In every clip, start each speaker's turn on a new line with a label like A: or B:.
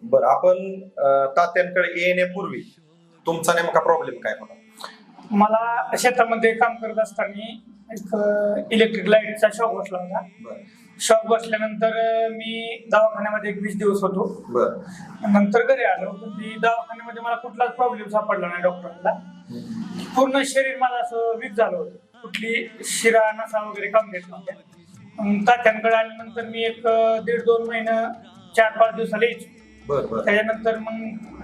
A: बरं आपण तात्यांकडे येण्यापूर्वी तुमचा नेमका प्रॉब्लेम काय होता?
B: मला शेतामध्ये काम करत असताना एक इलेक्ट्रिक लाईटचा शॉक बसला होता.
A: बरं
B: शॉक बसल्यानंतर मी दवाखान्यामध्ये 20 दिवस होतो.
A: बरं
B: नंतर घरी आलो, पण ती दवाखान्यामध्ये मला कुठलाच प्रॉब्लेम सापडला नाही डॉक्टरला. पूर्ण शरीर मला असं वीक झालं होतं, कुठली शिरा नसा वगैरे काम घेत नव्हत्या. मग तात्यांकडे आल्यानंतर मी एक 1.5-2 महिना 4-5 दिवसाला यायचो.
A: बरं बरं
B: त्याच्यानंतर मग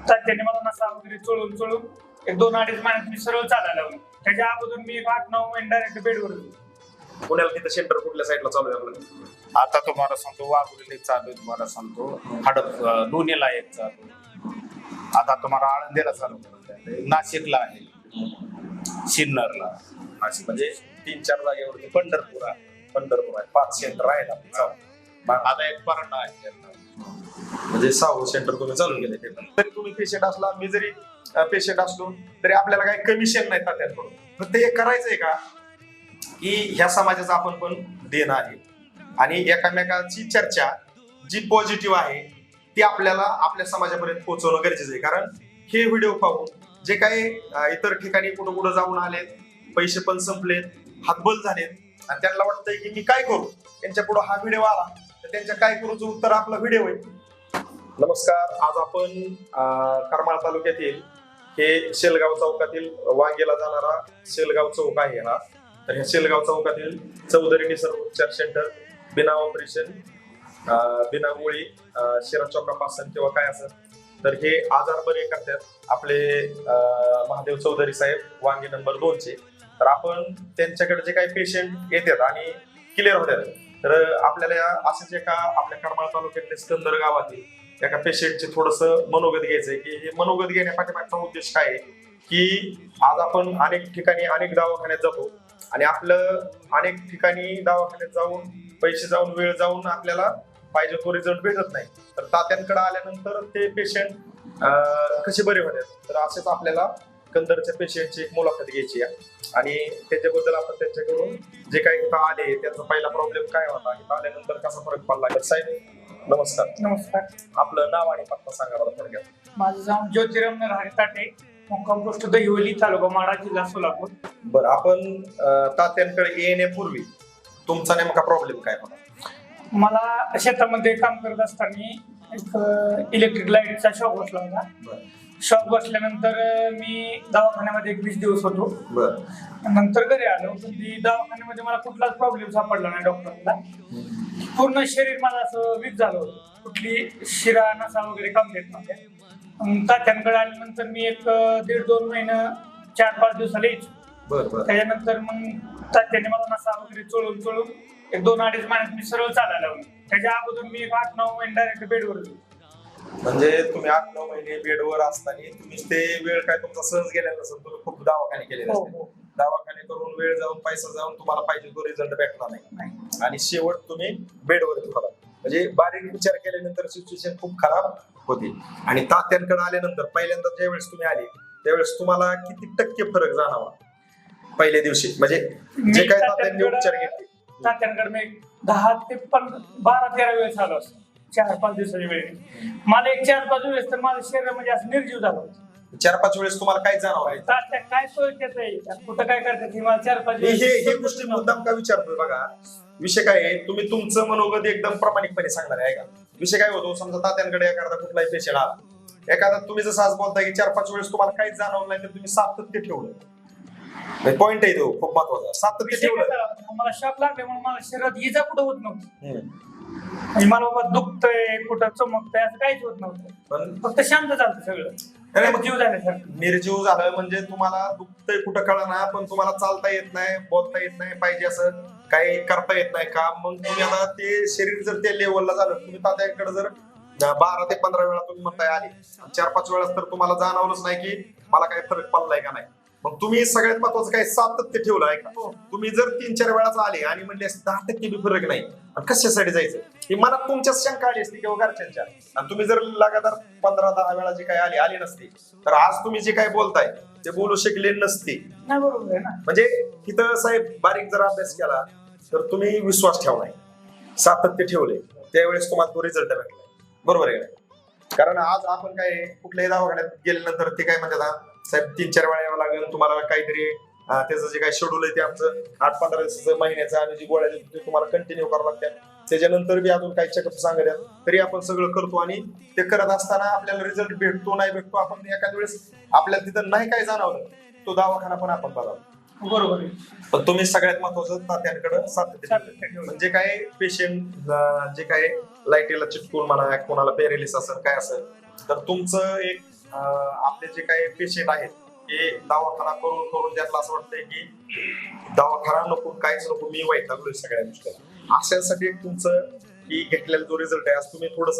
B: तात्याने मला नसा वगैरे चोळून चोळून एक 2-2.5 महिन्यात मी सरळ चालायला लागलो. त्याच्या अगोदर मी एक 8-9 महिने डायरेक्ट बेडवर होतो.
A: पुण्याला तिथं सेंटर कुठल्या साईडला चालू आहे आपलं?
C: आता तुम्हाला सांगतो वाघुलीला चालू आहे, तुम्हाला सांगतो हडप दोन्हीला एक चालू आहे. आता तुम्हाला आळंदीला चालू आहे, नाशिकला आहे, सिन्नरला,
A: नाशिक म्हणजे 3-4 जागेवरती पंढरपूर आहे 5 सेंटर आहेत आपले.
C: आता एक पराठा आहे.
A: म्हणजे 6 सेंटर तुम्ही चालू केले. तरी तुम्ही पेशंट असला, मी जरी पेशंट असलो तरी आपल्याला काही कमिशन नाही तात्यांकडून. फक्त हे करायचंय का की ह्या समाजाचं आपण पण देणं आहे आणि एकमेकांची चर्चा जी पॉझिटिव्ह आहे ती आपल्याला आपल्या समाजापर्यंत पोहोचवणं गरजेचं आहे. कारण हे व्हिडिओ पाहून जे काही इतर ठिकाणी कुठं जाऊन आलेत, पैसे पण संपलेत, हातबल झालेत आणि त्यांना वाटतंय की मी काय करू, त्यांच्या पुढे हा व्हिडिओ आला तर त्यांच्या काय करूचं उत्तर आपला व्हिडिओ आहे. नमस्कार, आज आपण करमाळ तालुक्यातील हे शेलगाव चौकातील वांगेला जाणारा शेलगाव चौक आहे हा. तर ह्या शेलगाव चौकातील चौधरी निसर्ग उपचार सेंटर बिना ऑपरेशन, बिना गोळी, शिरा चौकापासून किंवा काय असं तर हे आजार बरे करतात आपले महादेव चौधरी साहेब वांगे नंबर 2चे. तर आपण त्यांच्याकडे जे काही पेशंट येतात आणि क्लिअर होतात, तर आपल्याला असंच एका आपल्या करमाळ तालुक्यातल्या सिकंदर गावातील एका पेशंटचे थोडस मनोगत घ्यायचंय की हे मनोगत घेण्यापाठीमागचा उद्देश काय आहे की आज आपण अनेक ठिकाणी अनेक दवाखान्यात जातो आणि आपलं अनेक ठिकाणी दवाखान्यात जाऊन पैसे जाऊन वेळ जाऊन आपल्याला पाहिजे तो रिझल्ट भेटत नाही. तर तात्यांकडे आल्यानंतर ते पेशंट कसे बरे होतात, तर असेच आपल्याला कंदरच्या पेशंटची एक मुलाखत घ्यायची आहे आणि त्याच्याबद्दल आपण त्यांच्याकडून जे काही इथं आले त्यांचा पहिला प्रॉब्लेम काय होता, इथं आल्यानंतर कसा फरक पडला. तर साहेब नमस्कार.
B: नमस्कार.
A: आपलं नाव आणि पत्ता सांगा मला थोडक्यात.
B: माझं नाव ज्योतिराम नरहरी ताटे, मुक्काम पोस्ट दहिवली, तालुका माढा, जिल्हा सोलापूर.
A: बरं आपण तात्यांकडे येण्यापूर्वी तुमचा नेमका प्रॉब्लेम काय होता?
B: मला शेतामध्ये काम करत असताना एक इलेक्ट्रिक लाईटचा शॉक बसला होता. शॉक बसल्यानंतर मी दवाखान्यामध्ये 20 दिवस होतो.
A: बरं
B: नंतर घरी आलो, पण ती दवाखान्यामध्ये मला कुठलाच प्रॉब्लेम सापडला नाही डॉक्टरला. पूर्ण शरीर मला असं वीक झालं होतं, कुठली शिरा नसा वगैरे काम घेत नव्हत्या. तात्यांकडे आल्यानंतर मी एक 1.5-2 महिना 4-5 दिवसाला यायचो.
A: बरं
B: त्याच्यानंतर मग तात्याने मला नसा वगैरे चोळून चोळून एक 2-2.5 महिन्यात मी सरळ चालायला लागलो. त्याच्या अगोदर मी एक 8-9 महिने डायरेक्ट बेडवर होतो.
A: म्हणजे तुम्ही 8-9 महिने बेडवर असताना तुम्ही ते वेळ काय तुमचा सहज गेला नसेल, तुम्ही खूप दवाखाने केले नसते. दवाखाने करून वेळ जाऊन पैसा जाऊन तुम्हाला पाहिजे तो रिझल्ट भेटला नाही आणि शेवट तुम्ही बेडवरती होता. म्हणजे बारीक विचार केल्यानंतर सिच्युएशन खूप खराब होती. आणि तात्यांकडे आल्यानंतर पहिल्यांदा ज्यावेळेस तुम्ही आले त्यावेळेस तुम्हाला किती टक्के फरक जाणवला पहिल्या दिवशी, म्हणजे जे काही तात्यांनी उपचार घेतले?
B: तात्यांकडे मी 10 ते 12-13 वेळेस आलो असतो 4-5 दिवसाच्या वेळेस. मला एक 4-5 वेळेस तर माझं शरीर म्हणजे असं निर्जीव झालं होतं.
A: 4-5 वेळेस तुम्हाला काय जाणवलं?
B: तात्या काय सोय त्याच कुठं काय करतात हे मला 4-5
A: हे गोष्टी मुद्दाम का विचारतोय बघा. विषय काय आहे, तुम्ही तुमचं मनोगत एकदम प्रामाणिकपणे सांगणार आहे का. विषय काय होतो, समजा तात्यांकडे एखादा कुठलाही पेशंट आला, एखादा तुम्ही जसं आज बोलताय की 4-5 वेळेस तुम्हाला काहीच जाणवलं नाही, तर तुम्ही सातत्य ठेवलं. पॉइंट आहे तो खूप महत्वाचा, सातत्य ठेवलं.
B: मला शॉक लागले म्हणून मला शरीरात इजा कुठं होत नव्हती. म्हणजे मला बाबा दुखतंय, कुठं चमकतंय असं काहीच होत नव्हतं,
A: पण
B: फक्त शांत झालं सगळं. जीव झाल्यासारखं
A: निर्जीव झालं म्हणजे तुम्हाला दुखतंय कुठं कळना, पण तुम्हाला चालता येत नाही, बोलता येत नाही, पाहिजे असं काही करता येत नाही का. मग तुम्ही आता ते शरीर जर त्या लेवलला झालं, तुम्ही तात्याकडे जर 12 ते 15 वेळा तुम्ही म्हणताय आले, 4-5 वेळा तर तुम्हाला जाणवलंच नाही की मला काही फरक पडलाय का नाही. मग तुम्ही सगळ्यात महत्वाचं काय सातत्य ठेवलं आहे का. तुम्ही जर 3-4 वेळाच आले आणि म्हणले 10% बी फरक नाही, कशासाठी जायचं ही मनात तुमच्या शंका आली असती किंवा घरच्यांच्या. आणि तुम्ही जर लगातार 15-10 वेळा जे काही आले नसते, तर आज तुम्ही जे काही बोलताय ते बोलू शकले नसते.
B: नाही, बरोबर आहे ना.
A: म्हणजे इथं साहेब बारीक जर अभ्यास केला तर तुम्ही विश्वास ठेवलाय, सातत्य ठेवले, त्यावेळेस तुम्हाला तो रिझल्ट भेटलाय. बरोबर आहे का. कारण आज आपण काय कुठल्याही दवाखान्यात गेल्यानंतर ते काय म्हणतात, साहेब 3-4 वेळा यावं लागेल तुम्हाला, काहीतरी त्याचं जे काही शेड्यूल आहे ते आमचं 8-15 दिवसाचं महिन्याचं, आणि जी गोळ्या देतो ते तुम्हाला कंटिन्यू करावं लागतात. त्याच्यानंतर बी अजून काही चेकअप सांगण्यात, तरी आपण सगळं करतो. आणि ते करत असताना आपल्याला रिझल्ट भेटतो नाही भेटतो, आपण एखाद्या वेळेस आपल्याला तिथं नाही काय जाणवलं, तो दवाखाना पण आपण बघावा.
B: बरोबर आहे.
A: पण तुम्ही सगळ्यात महत्वाचं तात्यांकडे सातत्य, म्हणजे काय पेशंट जे काय लाईटीला चिटकून म्हणा, कोणाला पॅरेलिस असेल काय असेल, तर तुमचं एक आपले जे काही पेशंट आहेत ते दवाखाना करून करून ज्यातलं असं वाटतंय की दवाखाना नको, काहीच नको, मी वैतागलोय सगळ्या गोष्टी. अशासाठी तुमचं की घेतलेला जो रिझल्ट आहे, आज तुम्ही थोडस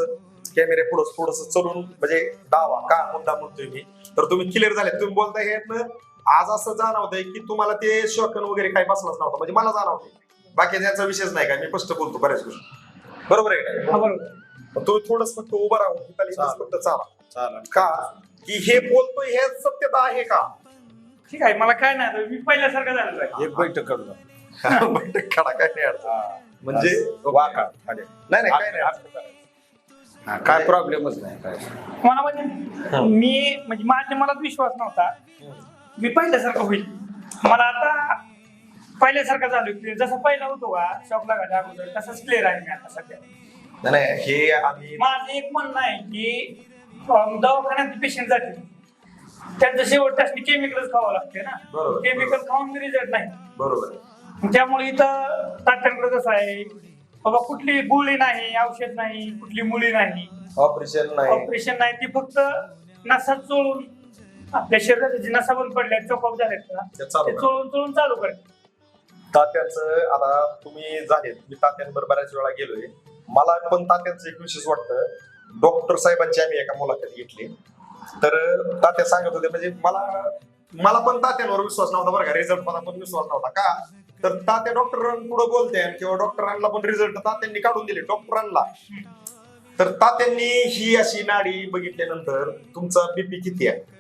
A: कॅमेरे पुढं थोडस चलून, म्हणजे दावा का मुद्दा म्हणतोय मी, तर तुम्ही क्लिअर झाले. तुम्ही बोलताय हे आज असं जाणवतंय की तुम्हाला ते शॉकन वगैरे काही बसलाच नव्हता, म्हणजे मला जाणवतंय. बाकी त्याचा विषयच नाही काय, मी स्पष्ट बोलतो बऱ्याच गोष्टी, बरोबर आहे का?
B: हा, बरोबर.
A: तुम्ही थोडस फक्त उभं राहून फक्त चाला
C: चालेल.
A: का, की हे बोलतोय हे सत्यता आहे का?
B: ठीक आहे, मला काय नाही, मी पहिल्यासारखं झालेलं आहे.
C: एक बैठक करू.
A: बैठक काढा, काय नाही अडचण. म्हणजे
C: वाका
A: नाही नाही काय नाही अडचण.
C: काय प्रॉब्लेमच नाही काय.
B: मला म्हणजे म्हणजे मलाच विश्वास नव्हता मी पहिल्यासारखं होईल. मला आता पहिल्यासारखं झालं, जसं पहिला होतो का शॉक लागायच्या अगोदर, तसंच क्लिअर आहे मी आता सध्या.
A: नाही हे आम्ही,
B: माझं एक म्हणणं आहे की दवाखान्यात पेशंट जाते त्यांचं शेवट त्यासाठी केमिकलच खावं लागते ना.
A: बरोबर.
B: केमिकल खाऊन रिझल्ट नाही.
A: बरोबर.
B: त्यामुळे इथं तात्यांकडे कसं आहे बाबा, कुठली गोळी नाही, औषध नाही, कुठली मुली नाही,
A: ऑपरेशन नाही,
B: ऑपरेशन नाही, ती फक्त नसा चोळून आपल्या शरीराच्या जी नसा बंद पडल्या, चोकअप झालेत का
A: ते चालू
B: ते चोळून चोळून चालू करते.
A: तात्यांचं आता तुम्ही झालेत, मी तात्यांबरोबर बऱ्याच वेळा गेलोय, मला पण तात्यांचं एक विशेष वाटतं. डॉक्टर साहेबांची आम्ही एका मुलाखत घेतली, तर तात्या सांगत होते, म्हणजे मला पण तात्यांवर विश्वास नव्हता बरं का, रिझल्ट मला पण विश्वास नव्हता का, तर तात्या डॉक्टरांपुढे बोलते किंवा डॉक्टरांना पण रिझल्ट तात्यांनी काढून दिले डॉक्टरांना. तर तात्यांनी ही अशी नाडी बघितल्यानंतर तुमचा बीपी किती आहे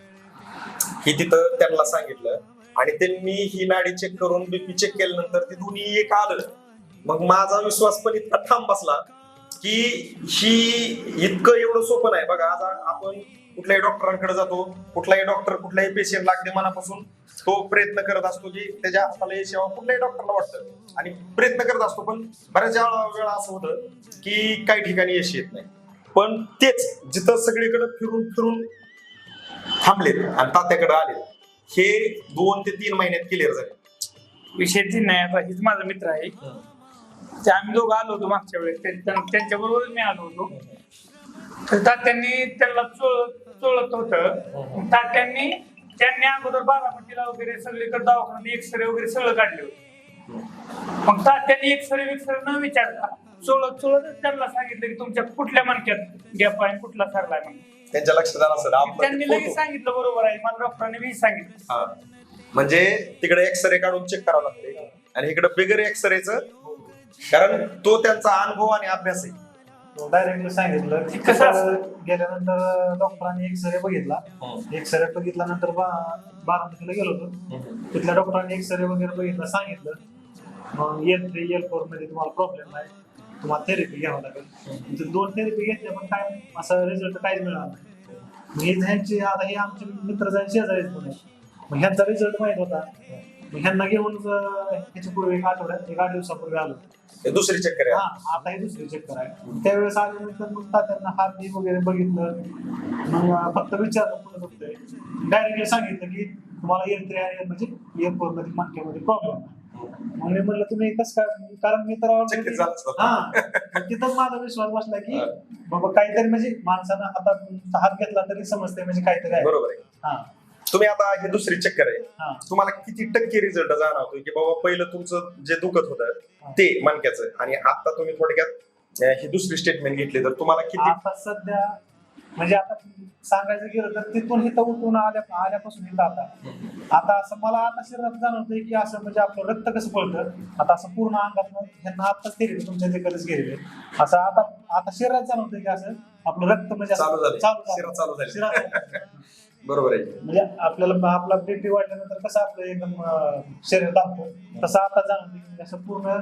A: हे तिथं त्यांना सांगितलं, आणि त्यांनी ही नाडी चेक करून बीपी चेक केल्यानंतर ते दोन्ही एक आलं. मग माझा विश्वास पण इतका ठाम बसला की ही इतकं एवढं सोपं नाही. बघा आज आपण कुठल्याही डॉक्टरांकडे जातो, कुठलाही डॉक्टर कुठल्याही पेशंटला अगदी मनापासून तो प्रयत्न करत असतो की त्याच्या हाताला यश यावं, कुठल्याही डॉक्टरला वाटतं आणि प्रयत्न करत असतो. पण बऱ्याच वेळा असं होतं की काही ठिकाणी यश येत नाही. पण तेच जिथं सगळीकडे फिरून फिरून थांबलेत आणि तात्याकडे आले, हे 2 ते 3 महिन्यात क्लिअर झाले.
B: विषयच नाही. आता हेच माझा मित्र आहे, ते आम्ही दोघं आलो होतो मागच्या वेळेस, त्यांच्या बरोबर मी आलो होतो. तर तात्यांनी त्यांना चोळत होतं. त्यांनी अगोदर बारामतीला वगैरे सगळीकडे दवाखान्यात एक्सरे वगैरे सगळं काढले होते. मग तात्यांनी एक्सरे न विचारता चोळत त्यांना सांगितलं की तुमच्या कुठल्या मणक्यात गॅप आहे, कुठला सरला आहे.
A: त्यांच्या लक्षात आलं असेल,
B: त्यांनी लगेच सांगितलं बरोबर आहे, मला डॉक्टरांनी बी सांगितलं.
A: म्हणजे तिकडे एक्सरे काढून चेक करावं लागते आणि इकडे बिगर एक्सरेचं, कारण तो त्यांचा अनुभव आणि अभ्यास आहे.
D: डायरेक्टली सांगितलं की कसं गेल्यानंतर डॉक्टरांनी एक्सरे बघितला. एक्सरे बघितल्यानंतर बारामतीला गेलो होतो, तिथल्या डॉक्टरांनी एक्सरे वगैरे बघितला, सांगितलं मग L3 L4 मध्ये तुम्हाला प्रॉब्लेम नाही, तुम्हाला थेरपी घ्यावं लागेल. 2 थेरपी घेतल्या पण काय असं रिझल्ट काहीच मिळाला नाही. ह्यांची आता हे आमचे मित्र जाईल शेजारीच पण आहे, मग ह्यांचा रिझल्ट माहित होता. मग ह्यांना घेऊन ह्याच्यापूर्वी 8 दिवसापूर्वी आलो.
A: दुसरी चक्कर आहे.
D: आता ही दुसरी चक्कर आहे. त्यावेळेस आल्यानंतर मग तात्यांना हार्टबीट वगैरे बघितलं, मग फक्त विचारलं पुढे बघतोय, डायरेक्टली सांगितलं की तुम्हाला L3 आहे, म्हणजे L4 मध्ये मणक्यामध्ये प्रॉब्लेम. मग मी म्हणलं तुम्ही कसं काय, कारण मी तर तिथंच माझा विश्वास बसला की बाबा काहीतरी, म्हणजे माणसानं हात घेतला तरी समजते म्हणजे काहीतरी आहे.
A: बरोबर आहे. तुम्ही आता ही दुसरी चक्कर आहे, तुम्हाला किती टक्के रिझल्ट जाणवतोय की बाबा पहिलं तुमचं जे दुखत होतं ते मणक्याचं, आणि आता तुम्ही थोडक्यात ही दुसरी स्टेटमेंट घेतली, तर तुम्हाला किती
D: आता सध्या, म्हणजे आता सांगायचं गेलं तर तिथून इथं उठून आल्यापासून इथं आता असं मला आता शरीरात जाणवतंय की असं म्हणजे आपलं रक्त कसं पळतं, आता असं पूर्ण अंगात ह्यांना आताच थेरपी तुमच्या तिकडच गेलेले, असं आता शरीरात जाणवतंय की असं आपलं रक्त म्हणजे
A: चालू झालं. बरोबर आहे.
D: म्हणजे आपल्याला आपला बीपी वाढल्यानंतर कसं आपलं एकदम शरीर दाबतं तसं आता जाणवतं असं पूर्ण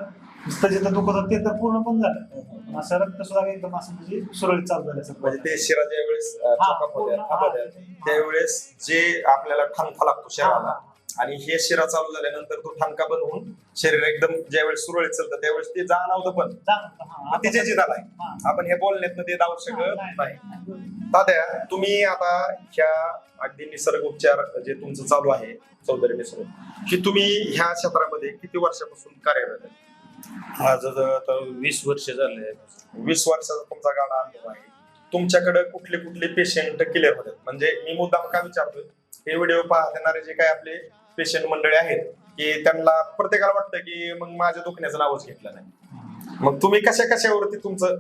D: नुसतं जिथं दुखत होतं ते तर पूर्ण पण झालं असं रक्त सुद्धा एकदम असं म्हणजे सुरळीत चालू झालं असं
A: म्हणजे ते शिराच्या वेळेस चॉकअप होत्या,
D: पूर्ण,
A: थांबत्या,
D: हा.
A: त्यावेळेस जे आपल्याला ठणका लागतो शरीराला आणि हे शिरा चालू झाल्यानंतर तो ठणका बंद होऊन शरीर एकदम ज्यावेळेस सुरळीत चालतं त्यावेळेस ते जाणवतं पण
D: जाणवतं, हा.
A: मग ते जे जे झालाय
D: हा.
A: आपण हे बोलण्यात ते दावू शकत
D: नाही,
A: नाही.
D: नाही.
A: तात्या तुम्ही आता ह्या अगदी निसर्ग उपचार जे तुमचं चालू आहे सौंदर्य निसर्ग की तुम्ही ह्या क्षेत्रामध्ये किती वर्षापासून कार्यरत आहे?
C: माझं जर आता 20 वर्ष झाले.
A: 20 वर्षाचा तुमचा गाडा अनुभव आहे. तुमच्याकडे कुठले कुठले पेशंट क्लिअर होतात? म्हणजे मी मुद्दाम का विचारतोय, हे व्हिडिओ पाहत येणारे जे काही आपले पेशंट मंडळी आहेत की त्यांना प्रत्येकाला वाटतं की मग माझ्या दुखण्याचं नावच घेतलं नाही. मग तुम्ही कशा कशावरती तुमचं,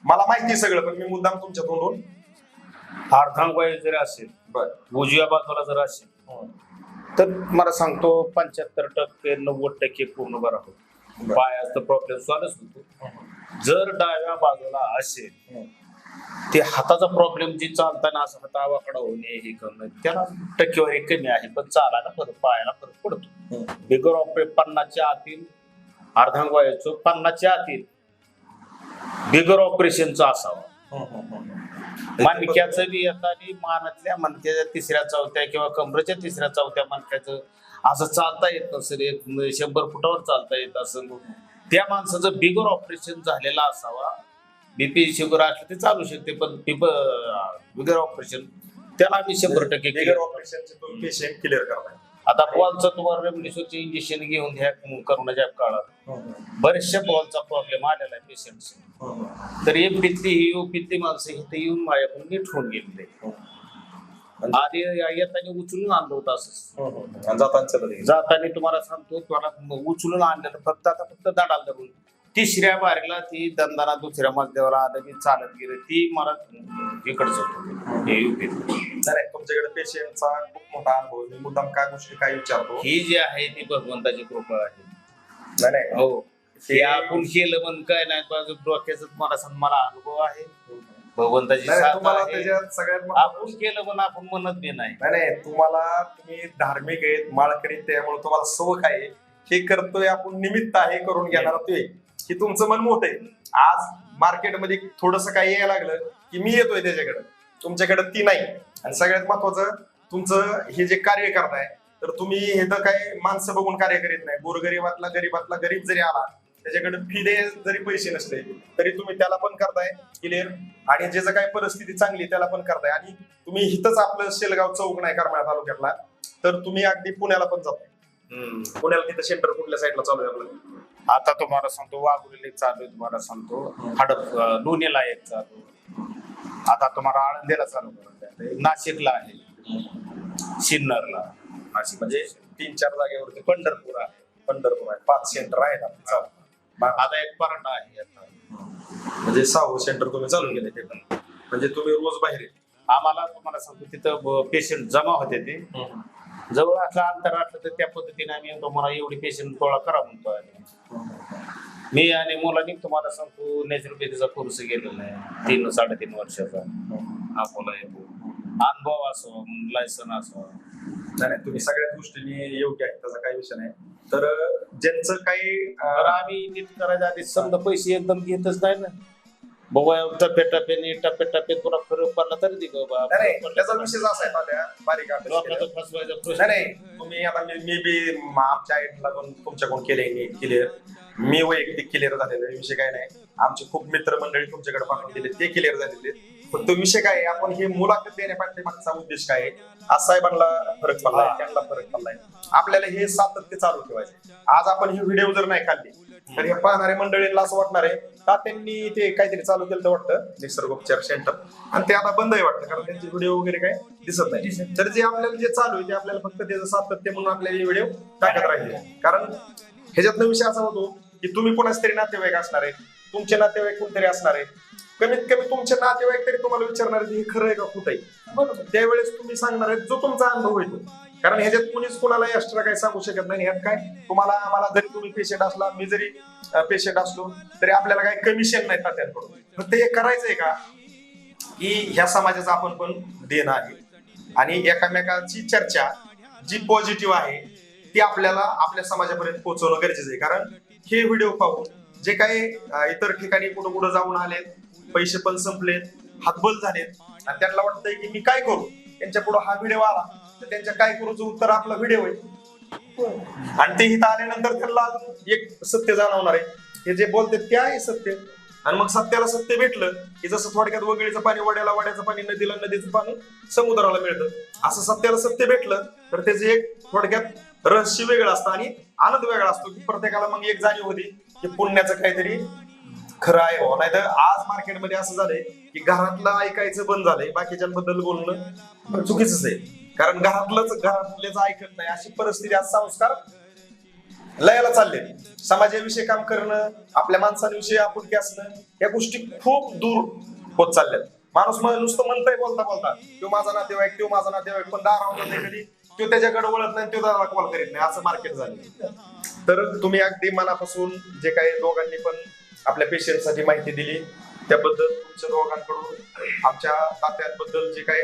A: मला माहिती सगळं पण मी मुद्दाम तुमच्या तोंडून
C: अर्धांगवायू जर असेल,
A: बरं
C: उजव्या बाजूला जर असेल तर मला सांगतो 75% 90% पूर्ण बरा होतो. पायाचा प्रॉब्लेम सॉल्व्ह होतो. जर डाव्या बाजूला असेल ते हाताचा प्रॉब्लेम जी चालताना असं हातावाकडा होणे हे करणं त्याला टक्केवारी कमी आहे पण चालायला फरक पायाला फरक पडतो. बिगर ऑपरेट 50च्या आतील अर्धांगवायूचं 50च्या आतील बिगर ऑपरेशनचं असावं. मणक्याचं बी येतं आणि मानातल्या मणक्याच्या 3ऱ्या 4थ्या किंवा कमरेच्या 3ऱ्या 4थ्या मणक्याचं असं चालता येत नसेल, 100 फुटावर चालता येत असं त्या माणसाचं बिगर ऑपरेशन झालेला असावा. बीपी शुगर असलं ते चालू शकते पण बिगर ऑपरेशन त्याला आम्ही 100%
A: बिगर ऑपरेशनचे तुम्ही पेशंट क्लिअर करताय.
C: आता बॉलचं तुम्हाला रेमडेसिवीरचे इंजेक्शन घेऊन घ्या करोनाच्या काळात बरेचशा बॉलचा प्रॉब्लेम आलेला आहे पेशंट. तर एक पित्ती ही पित्ती माणसं इथे येऊन माझ्याकडून नीट होऊन गेलेले आधी येताना उचलून आणलं होतं असं. जाताना तुम्हाला सांगतो तुम्हाला उचलून आणलं फक्त आता फक्त दाडाला धरून 3ऱ्या बारीला ती दंदाना 2ऱ्या मजल्यावर आलं की चालत गेलं ती मला इकडच होतो हे युपी.
A: नाही तुमच्याकडे पेशंटचा खूप मोठा अनुभव. मी मुद्दाम काय गोष्टी काय विचारतो,
C: ही जी आहे ती भगवंताची कृपा आहे.
A: नाही नाही
C: हो हे आपण केलं पण काय नाही डोक्याचं तुम्हाला सांग मला अनुभव आहे भगवंताची
A: नाही,
C: साथ
A: तुम्हाला
C: आहे.
A: त्याच्यात सगळ्यात
C: आपण केलं पण आपण म्हणत बी नाही.
A: नाही तुम्ही धार्मिक आहेत, माळकरी, त्यामुळे तुम्हाला सवक आहे. हे करतोय आपण निमित्त आहे करून घेणार ते की तुमचं मन मोठं आहे. आज मार्केटमध्ये थोडस काही यायला लागलं की मी येतोय त्याच्याकडे, तुमच्याकडे ती नाही. आणि सगळ्यात महत्वाचं तुमचं हे जे कार्य करताय तर तुम्ही हे तर काही माणसं बघून कार्य करीत नाही. गरीबातला गरीब जरी आला त्याच्याकडे फी दे जरी पैसे नसले तरी तुम्ही त्याला पण करताय क्लिअर आणि ज्याचं काही परिस्थिती चांगली त्याला पण करताय. आणि तुम्ही इथंच आपलं शेलगाव चौक नाही करमाळा तालुक्यातला तर तुम्ही अगदी पुण्याला पण जाताय. पुण्याला तिथं सेंटर कुठल्या साईडला चालू आहे आपलं?
C: आता तुम्हाला सांगतो वाघुलीला एक चालू आहे, तुम्हाला सांगतो हडप लोणीला एक चालू, आता तुम्हाला आळंदीला चालू करायचं, नाशिकला आहे, सिन्नरला, नाशिक
A: म्हणजे 3-4 जागेवरती पंढरपूर आहे 5 सेंटर आहेत आपले चालू.
C: आता एक पराठा आहे आता.
A: म्हणजे 6 सेंटर तुम्ही चालू केले ते पण म्हणजे तुम्ही रोज बाहेर आहे.
C: आम्हाला तुम्हाला सांगतो तिथं पेशंट जमा होते ते जवळ असलं अंतर असलं तर त्या पद्धतीने आम्ही तुम्हाला एवढी पेशंट गोळा करा म्हणतो मी आणि मुलांनी तुम्हाला सांगतो नॅचरोपॅथीचा कोर्स गेलेला आहे 3-3.5 वर्षाचा. अकोला येतो अनुभव असो लायसन असो.
A: नाही तुम्ही सगळ्याच गोष्टींनी योग्य आहे त्याचा काही विषय नाही. तर ज्यांचं काही
C: तर आम्ही नीट करायच्या आधी समजा पैसे एकदम घेतच नाही ना बाबा टप्प्याने तुला फरक पडला तरी दे बाबा.
A: नाही त्याचा विषय असा आहे माझ्या बारीक अभ्यास केला.
C: लोकांचा फसवायचा प्रश्न
A: नाही तुम्ही आता मी बी आमच्या आईला पण तुमच्याकडून केले क्लिअर, मी वैयक्तिक क्लिअर झालेलो विषय काय नाही. आमचे खूप मित्र मंडळी तुमच्याकडे पाठवून दिले ते क्लिअर झालेले. पण तो विषय काय आहे आपण हे मुलाखत देण्यापाठी मागचा उद्देश काय आहे, आज साहेबांना फरक पडलाय त्यांना फरक पडलाय आपल्याला हे सातत्य चालू ठेवायचे. आज आपण ही व्हिडिओ जर नाही काढली तर हे पाहणारे मंडळींना असं वाटणार आहे का त्यांनी ते काहीतरी चालू केलं वाटतं निसर्गोपचार सेंटर आणि ते आता बंद आहे वाटतं कारण त्यांचे व्हिडिओ वगैरे काय दिसत नाही. तर जे आपल्याला जे चालू आहे ते आपल्याला फक्त त्याचं सातत्य म्हणून आपल्याला हे व्हिडिओ टाकत राहिले. कारण ह्याच्यातनं विषय असा होतो की तुम्ही कोणाच तरी नातेवाईक असणार आहे, तुमचे नातेवाईक कोणतरी असणार आहे, कमीत कमी तुमचे नातेवाईक तरी तुम्हाला विचारणार आहे हे खरं आहे का खोटं आहे. बरोबर त्यावेळेस तुम्ही सांगणार आहे जो तुमचा अनुभव येतो. कारण ह्याच्यात कुणीच कुणाला एक्स्ट्रा काही सांगू शकत नाही. ह्यात काय तुम्हाला आम्हाला जरी तुम्ही पेशंट असला मी जरी पेशंट असलो तरी आपल्याला काही कमिशन नाही तात्यांकडून. फक्त हे करायचंय का की ह्या समाजाचं आपण पण देणं आहे. आणि एकमेकांची चर्चा जी पॉझिटिव्ह आहे ती आपल्याला आपल्या समाजापर्यंत पोहोचवणं गरजेचं आहे. कारण हे व्हिडिओ पाहून जे काही इतर ठिकाणी कुठं कुठं जाऊन आलेत, पैसे पण संपलेत, हातबल झालेत आणि त्यांना वाटतंय की मी काय करू, त्यांच्या पुढे हा व्हिडिओ आला तर त्यांच्या काय करूचं उत्तर आपला व्हिडिओ आहे. आणि ते इथं आल्यानंतर त्यांना एक सत्य जाणवणार आहे, हे जे बोलते ते आहे सत्य. आणि मग सत्याला सत्य भेटलं की जसं थोडक्यात वगळीचं पाणी वड्याला, वड्याचं पाणी नदीला, नदीचं पाणी समुद्राला मिळतं, असं सत्याला सत्य भेटलं तर त्याचं एक थोडक्यात रहस्य वेगळं असतं आणि आनंद वेगळा असतो की प्रत्येकाला मग एक जाणीव होती की पुण्याचं काहीतरी खरं आहे हो. नाही तर आज मार्केटमध्ये असं झालंय की घरातलं ऐकायचं बंद झालंय, बाकीच्यांबद्दल बोलणं चुकीचंच आहे. कारण घरातलेच ऐकत नाही अशी परिस्थिती, आज संस्कार लयाला चालले. समाजाविषयी काम करणं, आपल्या माणसांविषयी आपुलकी असणं, या गोष्टी खूप दूर होत चालल्यात. माणूस नुसतं म्हणतंय बोलता बोलता तो माझा नातेवाईक, तो माझा नातेवाईक, पण दारावर जाते कधी तो त्याच्याकडे वळत नाही, तो त्याला कॉल करीत नाही, असं मार्केट झालं. तर तुम्ही अगदी मनापासून जे काही दोघांनी पण आपल्या पेशंटसाठी माहिती दिली त्याबद्दल तुमच्या दोघांकडून आमच्या तात्यांबद्दल जे काही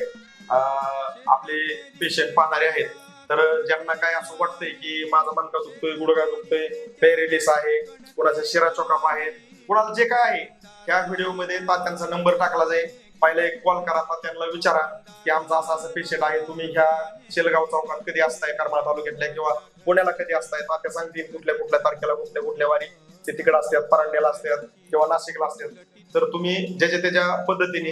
A: आपले पेशंट पाहणारे आहेत, तर ज्यांना काय असं वाटतंय की माझा मणका दुखतोय, गुडघा दुखतोय, पॅरेलिस आहे, कोणाचा शिरा चोकाप आहे, कोणाला जे काय आहे, त्या व्हिडिओ मध्ये तात्यांचा नंबर टाकला जाईल. पहिला एक कॉल करा, तात्यांना विचारा की आमचा असा असं पेशंट आहे, तुम्ही ह्या शेलगाव चौकात कधी असताय, करमाळा तालुक्यातल्या किंवा पुण्याला कधी असताय. तात्या सांगतील कुठल्या कुठल्या तारखेला कुठल्या कुठल्या वारी ते तिकडे असतात, परांड्याला असतात किंवा नाशिकला असतात. तर तुम्ही ज्याच्या त्याच्या पद्धतीने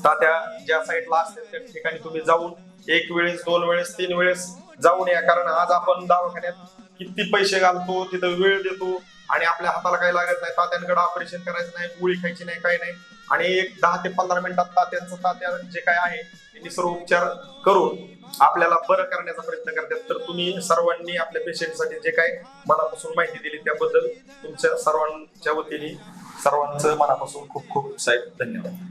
A: तात्या ज्या साईडला असतात त्या ठिकाणी तुम्ही जाऊन एक वेळेस, दोन वेळेस, तीन वेळेस जाऊन या. कारण आज आपण दवाखान्यात किती पैसे घालतो, तिथं वेळ देतो आणि आपल्या हाताला काही लागत नाही. तात्यांकडे ऑपरेशन करायचं नाही, गोळी खायची नाही, काही नाही, आणि एक 10 ते 15 मिनिटात तात्या जे काय आहे त्यांनी सर्व उपचार करून आपल्याला बरं करण्याचा प्रयत्न करतात. तर तुम्ही सर्वांनी आपल्या पेशंटसाठी जे काय मनापासून माहिती दिली त्याबद्दल तुमच्या सर्वांच्या वतीने सर्वांचं मनापासून खूप खूप साहेब धन्यवाद.